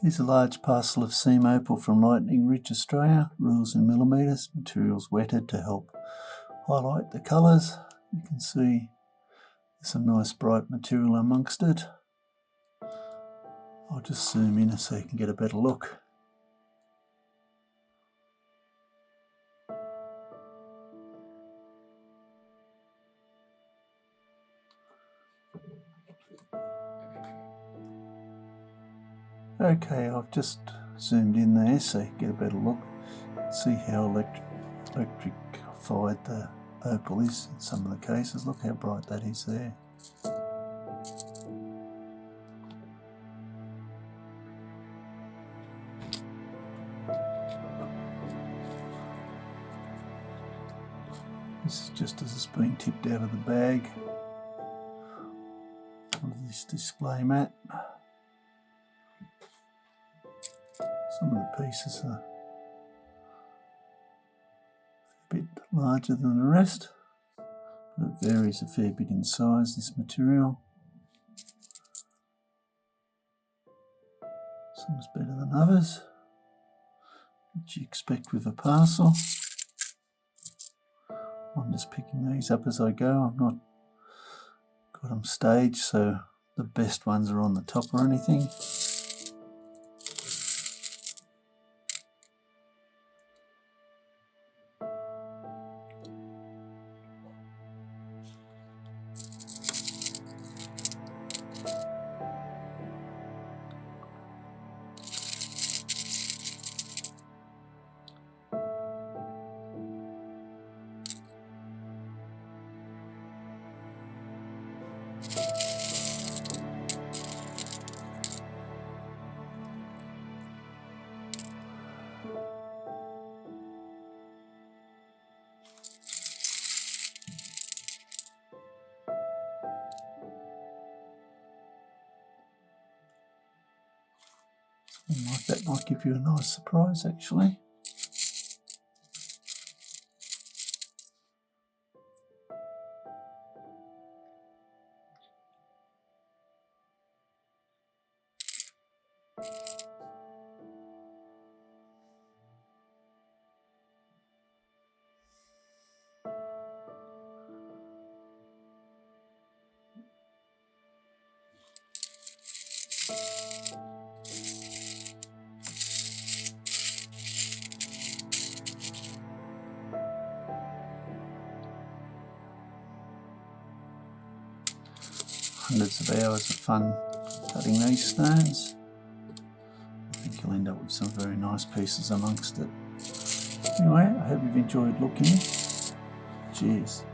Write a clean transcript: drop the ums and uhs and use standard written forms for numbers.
Here's a large parcel of seam opal from Lightning Ridge, Australia. Rules in millimetres. Materials wetted to help highlight the colours. You can see there's some nice bright material amongst it. I'll just zoom in so you can get a better look. Okay, I've just zoomed in there so you can get a better look. See how electrified the opal is in some of the cases. Look how bright that is there. This is just as it's being tipped out of the bag. With this display mat. Some of the pieces are a bit larger than the rest, but it varies a fair bit in size, this material. Some's better than others, which you expect with a parcel. I'm just picking these up as I go. I've not got them staged so the best ones are on the top or anything. Something like that might give you a nice surprise actually. Hundreds of hours of fun cutting these stones. I think you'll end up with some very nice pieces amongst it. Anyway, I hope you've enjoyed looking. Cheers.